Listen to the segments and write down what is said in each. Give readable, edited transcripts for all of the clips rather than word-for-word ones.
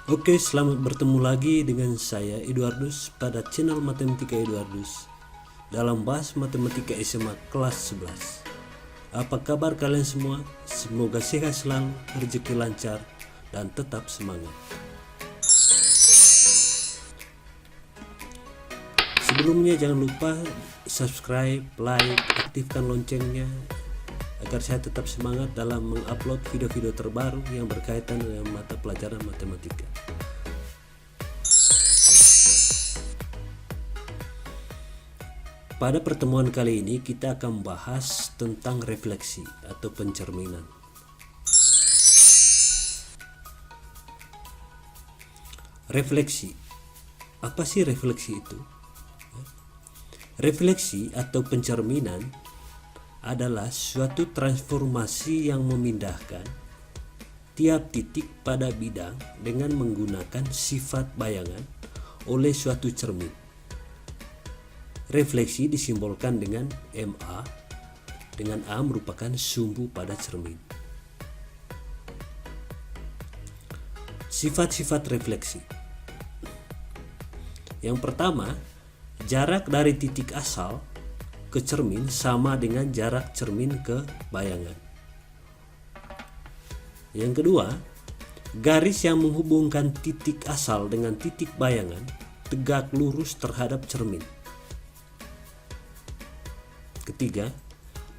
Oke, selamat bertemu lagi dengan saya Eduardus pada channel Matematika Eduardus dalam bahas Matematika SMA kelas 11. Apa kabar kalian semua? Semoga sehat selalu, rezeki lancar, dan tetap semangat. Sebelumnya jangan lupa subscribe, like, aktifkan loncengnya agar saya tetap semangat dalam mengupload video-video terbaru yang berkaitan dengan mata pelajaran matematika. Pada pertemuan kali ini kita akan membahas tentang refleksi atau pencerminan. Refleksi. Apa sih refleksi itu? Refleksi atau pencerminan adalah suatu transformasi yang memindahkan tiap titik pada bidang dengan menggunakan sifat bayangan oleh suatu cermin. Refleksi disimbolkan dengan MA, dengan A merupakan sumbu pada cermin. Sifat-sifat refleksi. Yang pertama, jarak dari titik asal ke cermin sama dengan jarak cermin ke bayangan. Yang kedua, garis yang menghubungkan titik asal dengan titik bayangan tegak lurus terhadap cermin. Ketiga,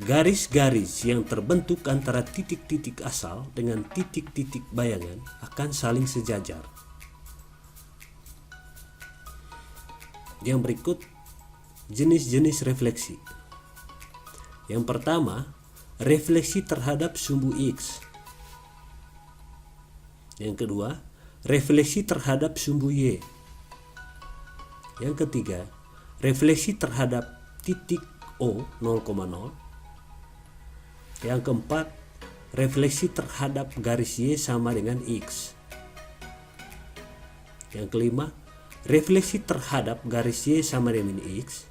garis-garis yang terbentuk antara titik-titik asal dengan titik-titik bayangan akan saling sejajar. Yang berikut, jenis-jenis refleksi. Yang pertama, refleksi terhadap sumbu X. Yang kedua, refleksi terhadap sumbu Y. Yang ketiga, refleksi terhadap titik O 0,0. Yang keempat, refleksi terhadap garis Y sama dengan X. Yang kelima, refleksi terhadap garis Y sama dengan X.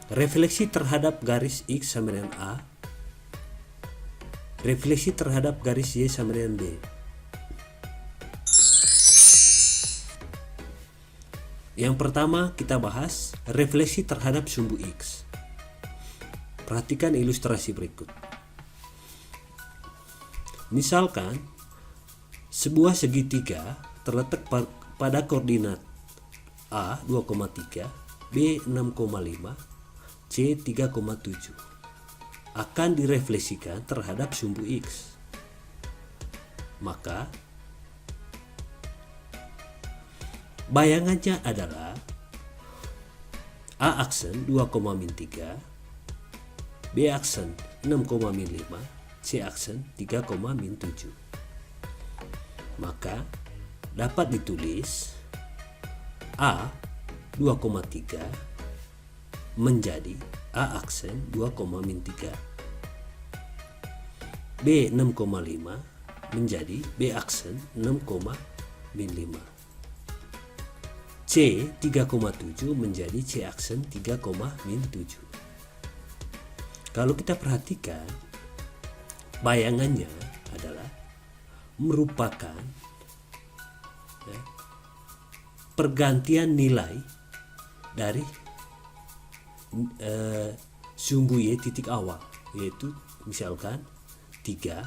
Refleksi terhadap garis X sama dengan A. Refleksi terhadap garis Y sama dengan B. Yang pertama kita bahas refleksi terhadap sumbu X. Perhatikan ilustrasi berikut. Misalkan sebuah segitiga terletak pada koordinat A 2,3, B 6,5, C 3,7 akan direfleksikan terhadap sumbu X. Maka bayangannya adalah A aksen 2,3, B aksen 6,5, C aksen 3,7. Maka dapat ditulis A 2,3 menjadi A aksen 2,3, B 6,5 menjadi B aksen 6,5, C 3,7 menjadi C aksen 3,7. Kalau kita perhatikan, bayangannya adalah merupakan pergantian nilai dari sumbu Y titik awal, yaitu misalkan 3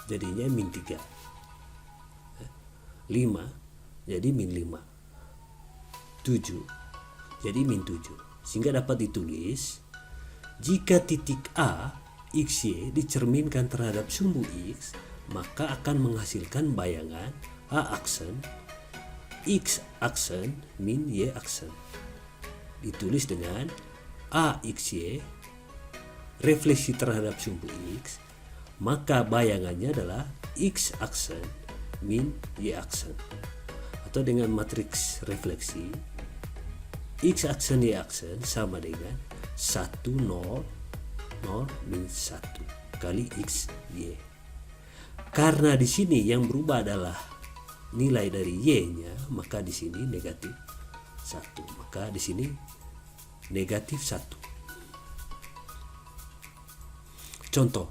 jadinya min 3, 5 jadi min 5, 7 jadi min 7. Sehingga dapat ditulis, jika titik A XY dicerminkan terhadap sumbu X, maka akan menghasilkan bayangan A aksen X aksen min Y aksen. Ditulis dengan A XY refleksi terhadap sumbu X, maka bayangannya adalah X aksen min Y aksen. Atau dengan matriks refleksi, X aksen Y aksen sama dengan 1, 0, 0, min 1 kali X, Y. Karena di sini yang berubah adalah nilai dari Y-nya, maka di sini negatif 1. Maka di sini negatif 1. Contoh,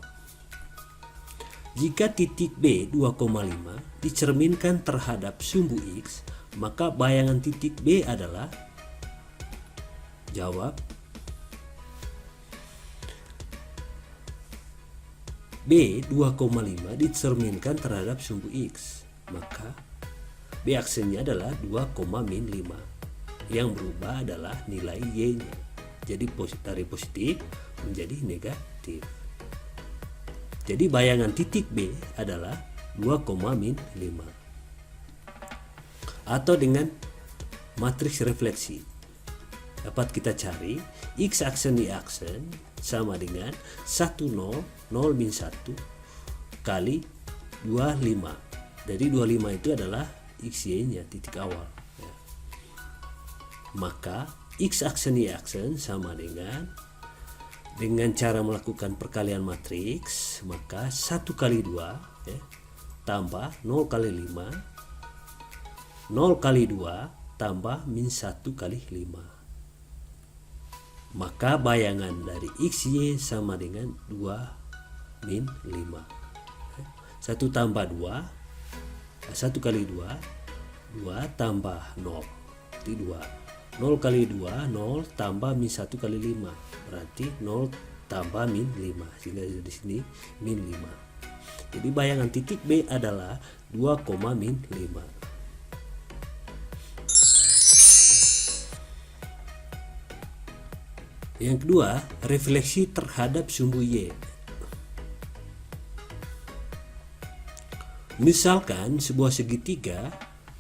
Jika titik B 2,5 dicerminkan terhadap sumbu X, maka bayangan titik B adalah, jawab, B 2,5 dicerminkan terhadap sumbu X, maka B aksennya adalah 2,-5. Yang berubah adalah nilai Y-nya. Jadi dari positif menjadi negatif. Jadi bayangan titik B adalah 2,-5. Atau dengan matriks refleksi dapat kita cari X aksen Y aksen sama dengan 10, 0-1 kali 25. Jadi 25 itu adalah XY-nya, titik awal. Ya. Maka X aksen Y aksen sama dengan cara melakukan perkalian matriks, maka 1 kali 2 ya, tambah 0 kali 5, 0 kali 2 tambah min 1 kali 5. Maka bayangan dari XY sama dengan 2 min 5. 1 tambah 2, 1 kali 2, 2 tambah 0, berarti 2. 0 kali 2, 0 tambah min 1 kali 5, berarti 0 tambah min 5, sehingga di sini min 5. Jadi bayangan titik B adalah 2,-5. Yang kedua, refleksi terhadap sumbu Y. Misalkan sebuah segitiga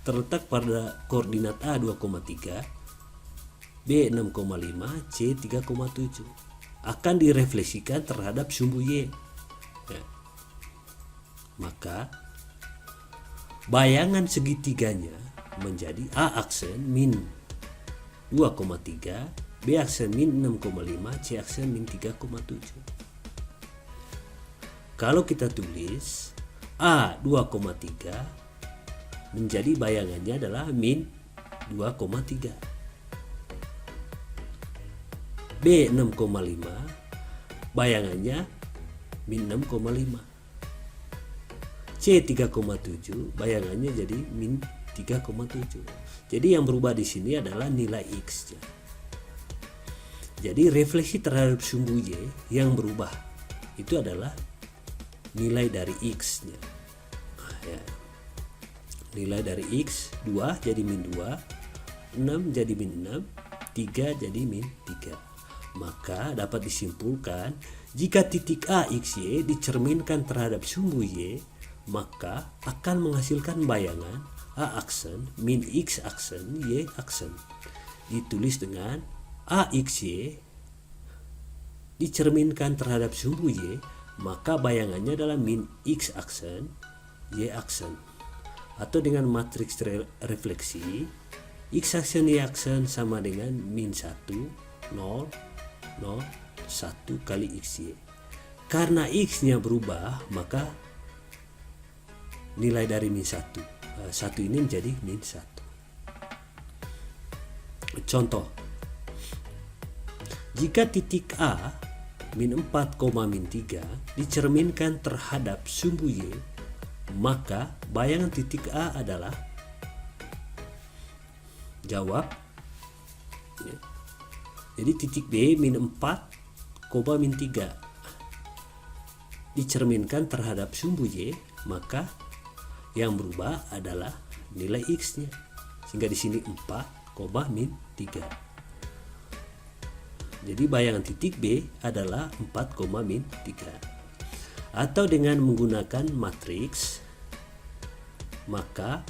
terletak pada koordinat A 2,3, B 6,5, C 3,7 akan direfleksikan terhadap sumbu Y. Ya. Maka bayangan segitiganya menjadi A aksen min 2,3, B aksen min 6,5, C aksen min 3,7. Kalau kita tulis A 2,3 menjadi bayangannya adalah min 2,3. B 6,5 bayangannya min 6,5. C 3,7 bayangannya jadi min 3,7. Jadi yang berubah di sini adalah nilai X-nya. Jadi refleksi terhadap sumbu Y yang berubah itu adalah nilai dari X-nya. Ya. Nilai dari X 2 jadi min 2, 6 jadi min 6, 3 jadi min 3. Maka dapat disimpulkan jika titik A XY dicerminkan terhadap sumbu Y, maka akan menghasilkan bayangan A aksen min X aksen Y aksen. Ditulis dengan A XY dicerminkan terhadap sumbu Y, maka bayangannya adalah min X aksen Y aksen. Atau dengan matriks refleksi, X aksen Y aksen sama dengan min 1, 0, 0, 1 kali XY. Karena X-nya berubah, maka nilai dari min 1 ini menjadi min 1. Contoh, jika titik A min 4, min 3 dicerminkan terhadap sumbu Y, maka bayangan titik A adalah, jawab ya. Jadi titik B min 4, min 3 dicerminkan terhadap sumbu Y, maka yang berubah adalah nilai X-nya. Sehingga di sini 4, min 3. Jadi bayangan titik B adalah 4, min 3. Atau dengan menggunakan matriks, maka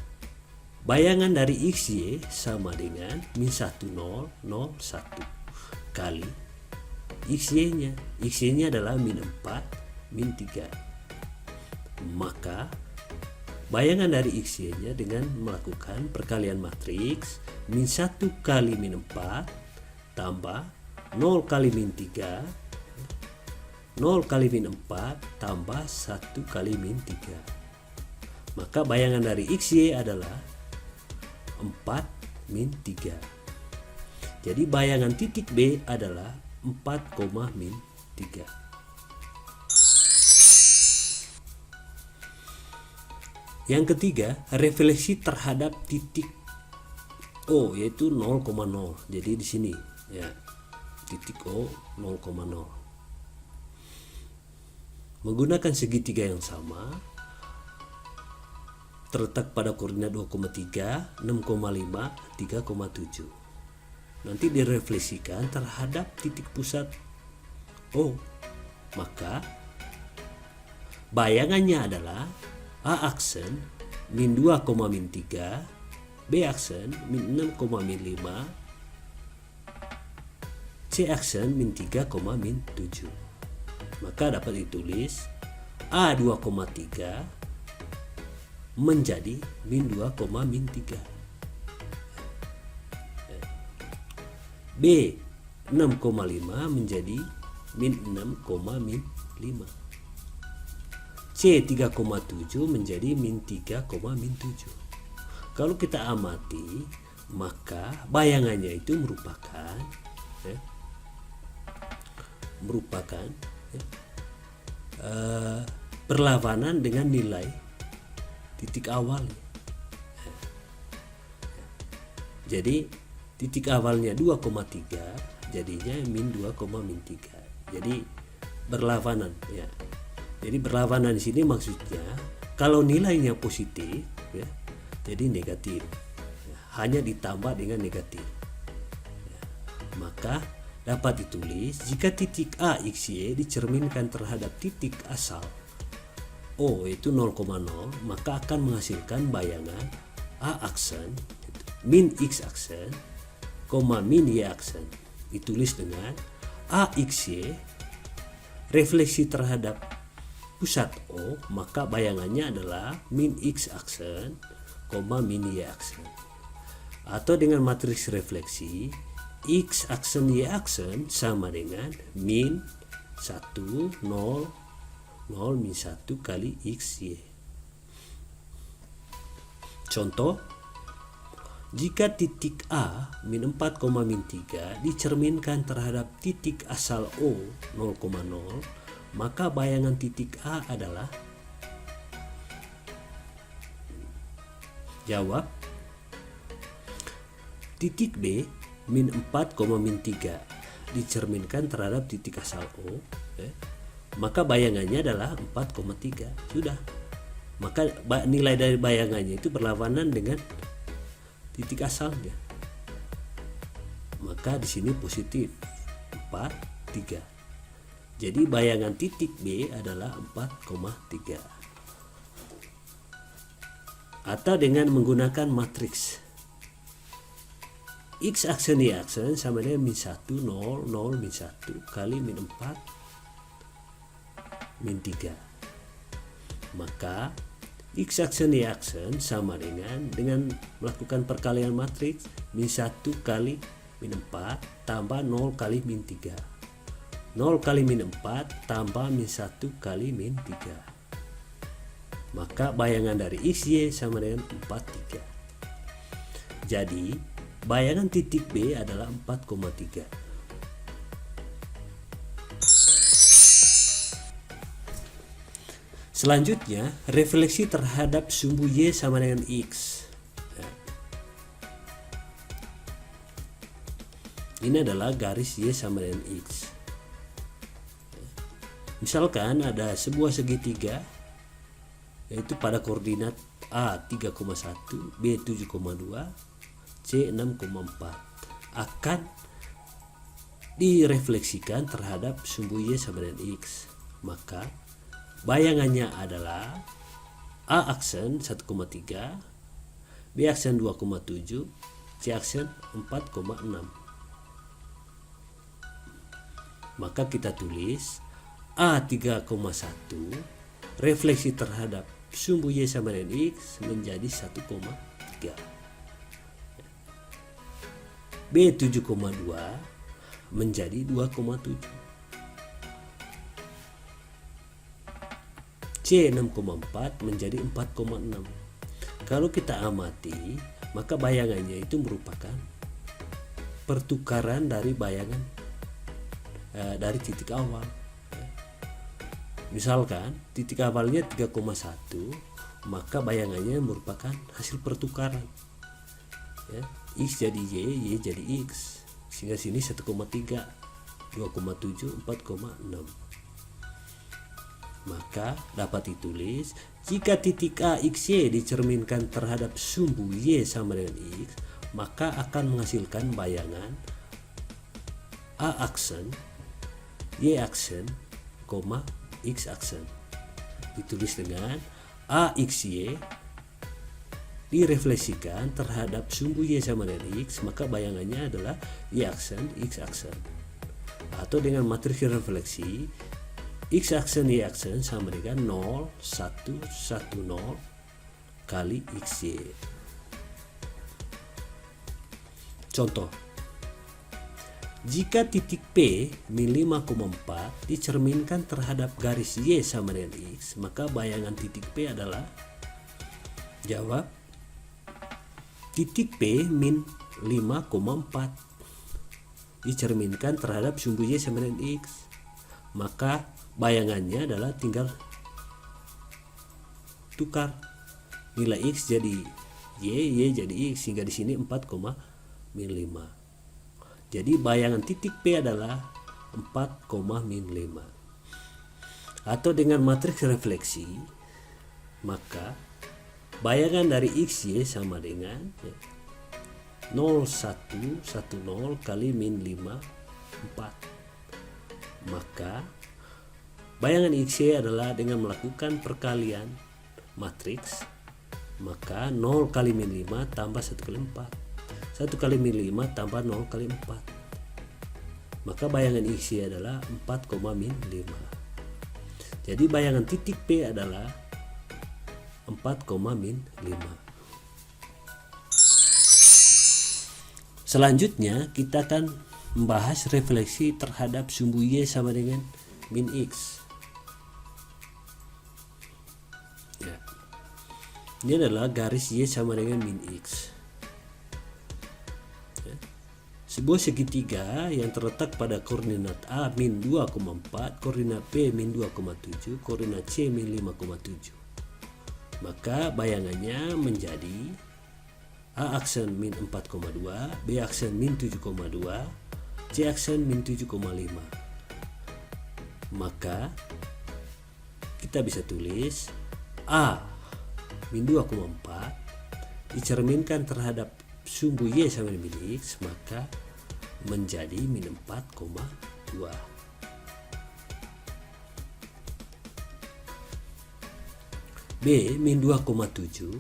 bayangan dari XY sama dengan min 1, 0, 0, 1 kali XY-nya. XY-nya adalah min 4, min 3. Maka bayangan dari XY-nya dengan melakukan perkalian matriks min 1 kali min 4 tambah 0 kali min 3, 0 kali min 4 tambah 1 kali min 3. Maka bayangan dari XY adalah 4, min 3. Jadi bayangan titik B adalah 4, min 3. Yang ketiga, refleksi terhadap titik O yaitu 0,0. Jadi di sini ya, titik O 0,0. Menggunakan segitiga yang sama terletak pada koordinat 2,3, 6,5, 3,7. Nanti direfleksikan terhadap titik pusat O. Maka bayangannya adalah A aksen min 2, min 3, B aksen min 6, min 5, C aksen min 3, min 7. Maka dapat ditulis A 2,3 menjadi min 2, min 3. B 6,5 menjadi min 6, min 5. C 3,7 menjadi min 3, min 7. Kalau kita amati, maka bayangannya itu merupakan berlawanan dengan nilai titik awal. Jadi titik awalnya 2,3 jadinya min 2, min 3. Jadi berlawanan ya. Jadi berlawanan di sini maksudnya kalau nilainya positif ya, jadi negatif. Hanya ditambah dengan negatif. Ya, maka dapat ditulis jika titik A XY dicerminkan terhadap titik asal O yaitu 0,0, maka akan menghasilkan bayangan A aksen min X aksen, min Y aksen. Ditulis dengan A XY refleksi terhadap pusat O, maka bayangannya adalah min X aksen, min Y aksen. Atau dengan matriks refleksi X aksen Y aksen sama dengan min 1, 0, 0, min 1 kali XY. Contoh, jika titik A min 4, min 3 dicerminkan terhadap titik asal O 0,0, maka bayangan titik A adalah, jawab, titik B min 4, min 3 dicerminkan terhadap titik asal O, maka bayangannya adalah 4,3. Sudah. Maka nilai dari bayangannya itu berlawanan dengan titik asalnya. Maka di sini positif 4, 3. Jadi bayangan titik B adalah 4,3. Atau dengan menggunakan matriks X aksen Y aksen sama dengan min 1, 0, 0, min 1 kali min 4, min 3. Maka X aksen Y aksen sama dengan melakukan perkalian matriks min 1 kali min 4 tambah 0 kali min 3. 0 kali min 4 tambah min 1 kali min 3. Maka bayangan dari XY sama dengan 43. Jadi bayangan titik B adalah 4,3. Selanjutnya, refleksi terhadap sumbu Y sama dengan X. Ini adalah garis Y sama dengan X. Misalkan ada sebuah segitiga yaitu pada koordinat A 3,1, B 7,2, C 6,4 akan direfleksikan terhadap sumbu Y sama dengan X. Maka bayangannya adalah A aksen 1,3, B aksen 2,7, C aksen 4,6. Maka kita tulis A 3,1 refleksi terhadap sumbu Y sama dengan X menjadi 1,3. B 7,2 menjadi 2,7. C 6,4 menjadi 4,6. Kalau kita amati, maka bayangannya itu merupakan pertukaran dari bayangan dari titik awal. Misalkan titik awalnya 3,1, maka bayangannya merupakan hasil pertukaran. Ya, X jadi Y, Y jadi X. Sehingga sini 1,3, 2,7, 4,6. Maka dapat ditulis, jika titik A XY dicerminkan terhadap sumbu Y sama dengan X, maka akan menghasilkan bayangan A aksen, Y aksen, X aksen. Ditulis dengan A XY direfleksikan terhadap sumbu Y sama dengan X, maka bayangannya adalah Y aksen, X aksen. Atau dengan matriks refleksi, X aksen Y aksen sama dengan 0, 1, 1, 0 kali XY. Contoh, jika titik P min 5,4 dicerminkan terhadap garis Y sama dengan X, maka bayangan titik P adalah, jawab, titik P min 5,4 dicerminkan terhadap sumbu Y sama dengan X, maka bayangannya adalah tinggal tukar nilai X jadi Y, Y jadi X, sehingga di sini 4, min 5. Jadi bayangan titik P adalah 4, min 5. Atau dengan matriks refleksi, maka bayangan dari XY sama dengan 0, 1, 1, 0 kali min 5, 4. Maka bayangan XY adalah dengan melakukan perkalian matriks, maka 0 kali min 5 tambah 1 kali 4. 1 kali min 5 tambah 0 kali 4. Maka bayangan XY adalah 4, min 5. Jadi bayangan titik P adalah 4, min 5. Selanjutnya kita akan membahas refleksi terhadap sumbu Y sama dengan min X. Ya. Ini adalah garis Y sama dengan min X. Ya. Sebuah segitiga yang terletak pada koordinat A min 2,4, koordinat B min 2,7, koordinat C min 5,7. Maka bayangannya menjadi A aksen min 4,2, B aksen min 7,2, C aksen min 7,5. Maka kita bisa tulis A min 2,4 dicerminkan terhadap sumbu Y sama dengan min X, maka menjadi min 4,2. B min 2,7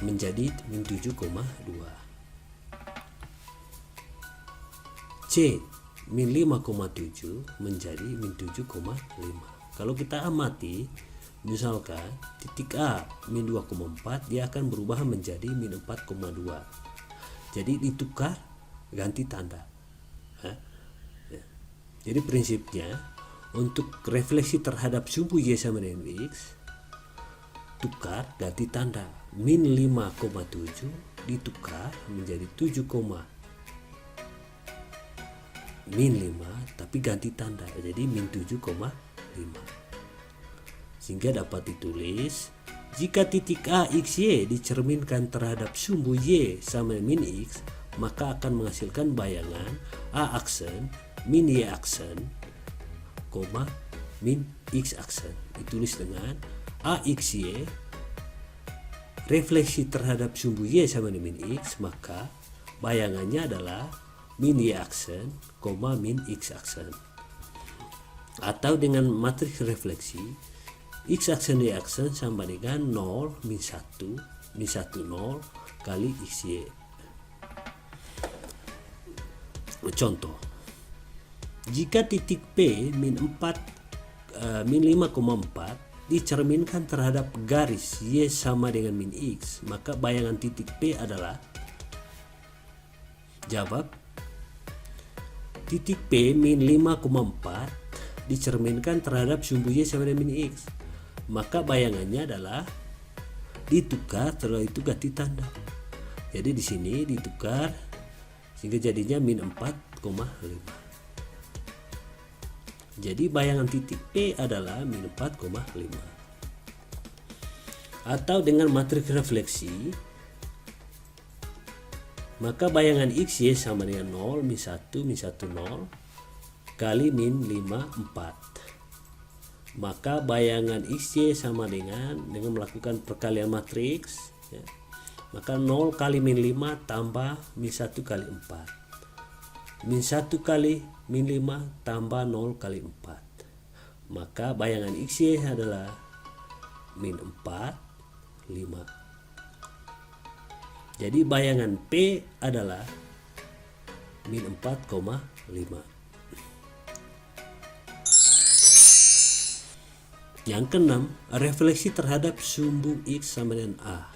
menjadi min 7,2. C min 5,7 menjadi min 7,5. Kalau kita amati, misalkan titik A min 2,4, dia akan berubah menjadi min 4,2. Jadi ditukar, ganti tanda. Jadi prinsipnya untuk refleksi terhadap sumbu Y sama dengan X, tukar ganti tanda. Min 5,7 ditukar menjadi 7, min 5, tapi ganti tanda jadi min 7,5. Sehingga dapat ditulis, jika titik A XY dicerminkan terhadap sumbu Y sama min X, maka akan menghasilkan bayangan A aksen min Y aksen, min X aksen. Ditulis dengan A XY refleksi terhadap sumbu Y sama dengan min X, maka bayangannya adalah min Y aksen, min X aksen. Atau dengan matriks refleksi, X aksen Y aksen sama dengan 0, min 1, min 1, 0 kali XY. Contoh, jika titik P min 5,4 dicerminkan terhadap garis Y sama dengan min X, maka bayangan titik P adalah, jawab, titik P min 5,4 dicerminkan terhadap sumbu Y sama dengan min X, maka bayangannya adalah ditukar, setelah itu ganti tanda. Jadi di sini ditukar sehingga jadinya min 4,5. Jadi bayangan titik P adalah min 4,5. Atau dengan matriks refleksi, maka bayangan XY sama dengan 0, min 1, min 1, 0 kali min 5, 4. Maka bayangan XY sama dengan melakukan perkalian matriks, ya. Maka 0 kali min 5 tambah min 1 kali 4. Min 1 kali min 5 tambah 0 kali 4. Maka bayangan XY adalah min 4, 5. Jadi bayangan P adalah min 4,5. Yang keenam, refleksi terhadap sumbu X sama dengan A.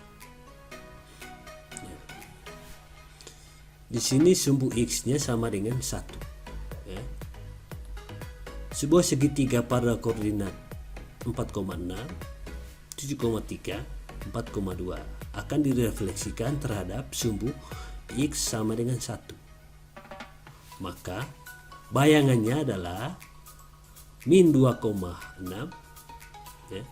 Di sini sumbu X-nya sama dengan 1. Ya. Sebuah segitiga pada koordinat 4,6, 7,3, 4,2 akan direfleksikan terhadap sumbu X sama dengan 1. Maka bayangannya adalah min 2,6, ya,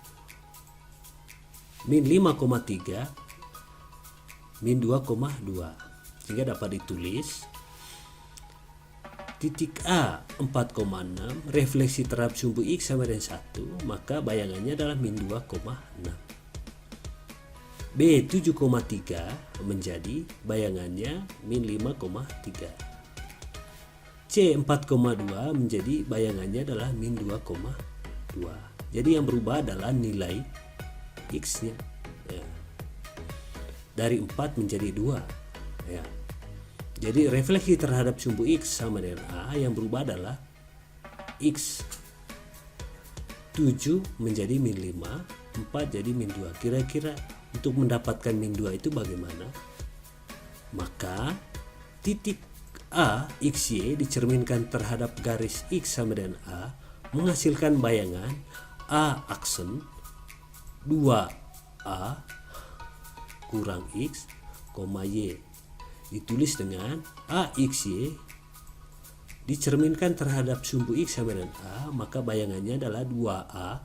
min 5,3, min 2,2. Sehingga dapat ditulis titik A 4,6 refleksi terhadap sumbu X sama dengan 1, maka bayangannya adalah min 2,6. B 7,3 menjadi bayangannya min 5,3. C 4,2 menjadi bayangannya adalah min 2,2. Jadi yang berubah adalah nilai X-nya, ya. Dari 4 menjadi 2, ya. Jadi refleksi terhadap sumbu X sama dengan A yang berubah adalah X 7 menjadi min 5, 4 jadi min 2. Kira-kira untuk mendapatkan min 2 itu bagaimana? Maka titik A XY dicerminkan terhadap garis X sama dengan A menghasilkan bayangan A aksen 2A kurang X, Y. Ditulis dengan A XY dicerminkan terhadap sumbu X sama dengan A, maka bayangannya adalah 2A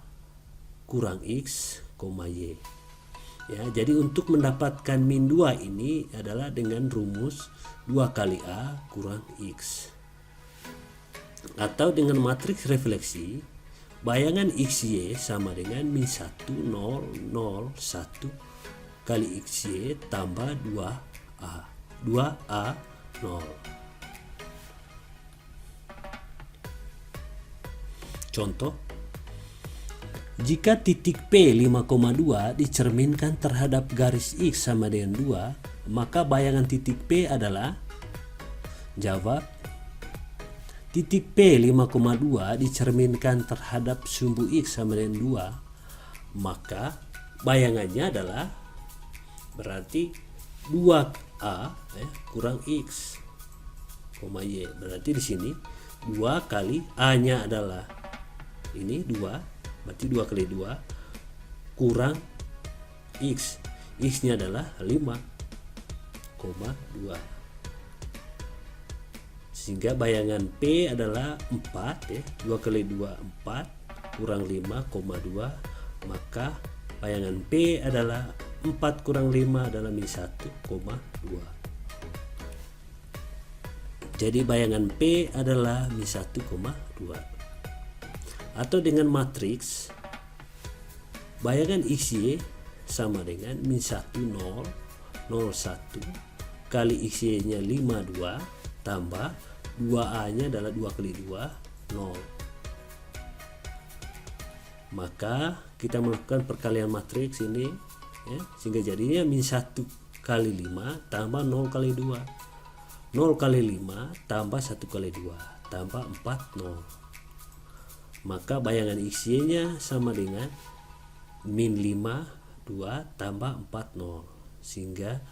kurang X, Y. Ya, jadi untuk mendapatkan min 2 ini adalah dengan rumus 2 kali A kurang X. Atau dengan matriks refleksi, bayangan XY sama dengan min 1, 0, 0, 1 kali XY tambah 2A. 2A 0. Contoh, jika titik P 5,2 dicerminkan terhadap garis X sama dengan 2, maka bayangan titik P adalah, jawab, titik P 5,2 dicerminkan terhadap sumbu X sama dengan 2, maka bayangannya adalah berarti 2A kurang X, Y. Berarti di sini 2 kali A-nya adalah ini 2, berarti 2 kali 2 kurang X. X-nya adalah 5,2. Sehingga bayangan P adalah 4, ya. 2 kali 2 4 kurang 5,2, maka bayangan P adalah 4 kurang 5 adalah min 1,2. Jadi bayangan P adalah min 1,2. Atau dengan matriks, bayangan XY sama dengan min 1, 0, 0, 1 kali XY nya 5, 2 tambah 2A nya adalah 2 kali 2, 0. Maka kita melakukan perkalian matriks ini, ya, sehingga jadinya min 1 kali 5 tambah 0 kali 2, 0 kali 5 tambah 1 kali 2 tambah 4, 0. Maka bayangan XY nya sama dengan min 5, 2 tambah 4, 0. Sehingga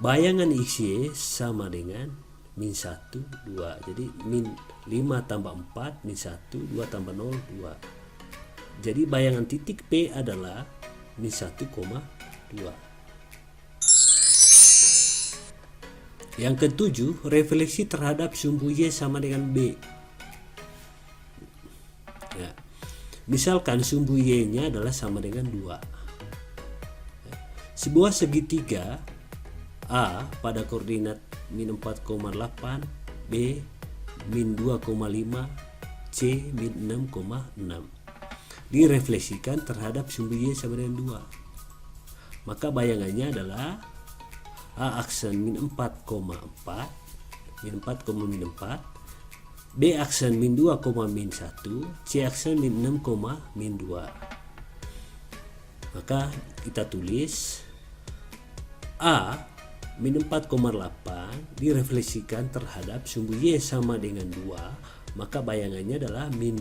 bayangan XY sama dengan min 1, 2. Jadi min 5 tambah 4, min 1, 2 tambah 0, 2. Jadi bayangan titik P adalah min 1,2. Yang ketujuh, refleksi terhadap sumbu Y sama dengan B. Ya. Misalkan sumbu Y-nya adalah sama dengan 2. Sebuah segitiga A pada koordinat min 4,8, B min 2,5, C min 6,6 direfleksikan terhadap sumbu Y sama dengan 2. Maka bayangannya adalah A aksen min 4,4, min 4, B aksen min 2,-1, C aksen min 6,-2. Maka kita tulis A min 4,8 direfleksikan terhadap sumbu Y sama dengan 2, maka bayangannya adalah min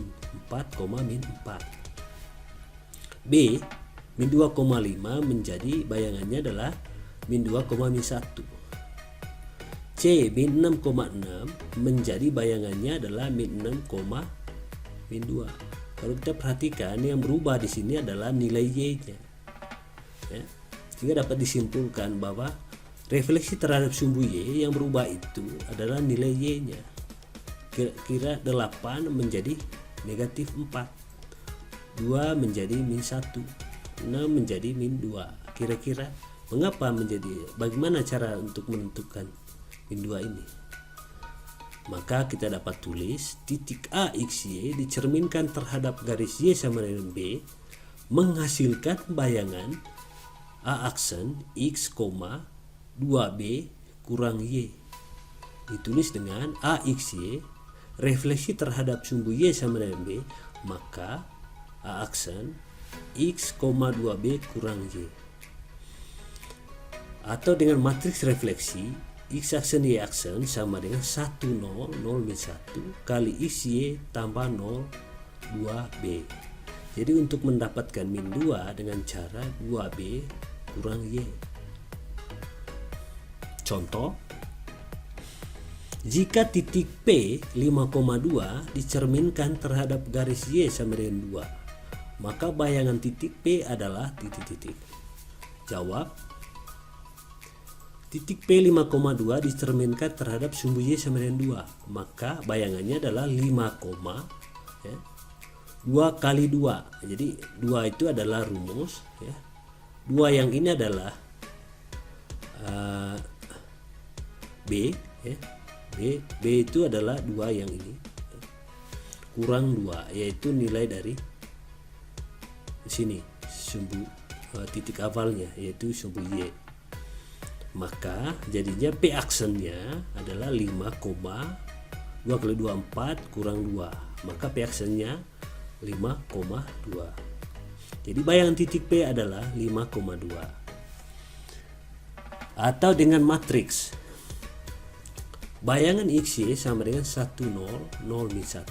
4,-4. B min 2,5 menjadi bayangannya adalah min 2,-1. C min 6,6 menjadi bayangannya adalah min 6,-2. Kalau kita perhatikan yang berubah di sini adalah nilai Y-nya. Ya. Sehingga dapat disimpulkan bahwa refleksi terhadap sumbu Y yang berubah itu adalah nilai Y-nya. Kira-kira 8 menjadi negatif 4. 2 menjadi min 1, 6 menjadi min 2. Kira-kira mengapa bagaimana cara untuk menentukan min 2 ini? Maka kita dapat tulis titik A X Y dicerminkan terhadap garis Y sama dengan B menghasilkan bayangan A aksen X, 2B kurang Y. Ditulis dengan A X Y refleksi terhadap sumbu Y sama dengan B, maka A aksen X, 2B kurang Y. Atau dengan matriks refleksi X aksen Y aksen sama dengan 1 0 0 min 1 kali X Y tambah 0 2B. Jadi untuk mendapatkan min 2 dengan cara 2B kurang Y. Contoh, jika titik P 5,2 dicerminkan terhadap garis Y sama dengan 2, maka bayangan titik P adalah titik-titik. Jawab, titik P 5,2 dicerminkan terhadap sumbu Y sama dengan 2, maka bayangannya adalah 2 kali 2. Jadi 2 itu adalah rumus, ya. 2 yang ini adalah B, ya. B itu adalah 2 yang ini, kurang 2, yaitu nilai dari sini sumbu titik awalnya, yaitu sumbu Y. Maka jadinya P aksennya adalah 5, 2 kali 2 4 kurang 2, maka P aksennya 5,2. Jadi bayangan titik P adalah 5,2. Atau dengan matriks bayangan XY sama dengan 1 0 0 min 1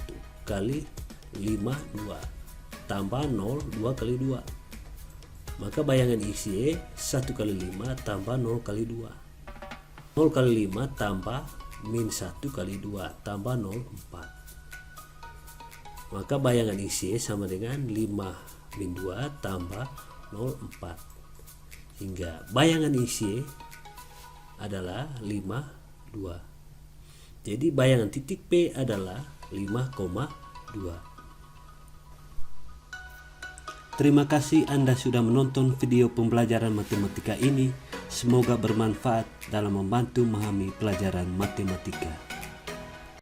kali 5 2 tambah 0 2 kali 2. Maka bayangan XY 1 kali 5 tambah 0 kali 2. 0 kali 5 tambah min 1 kali 2 tambah 0 4. Maka bayangan XY sama dengan 5 min 2 tambah 0 4. Hingga bayangan XY adalah 5 2. Jadi bayangan titik P adalah 5,2. Terima kasih Anda sudah menonton video pembelajaran matematika ini. Semoga bermanfaat dalam membantu memahami pelajaran matematika.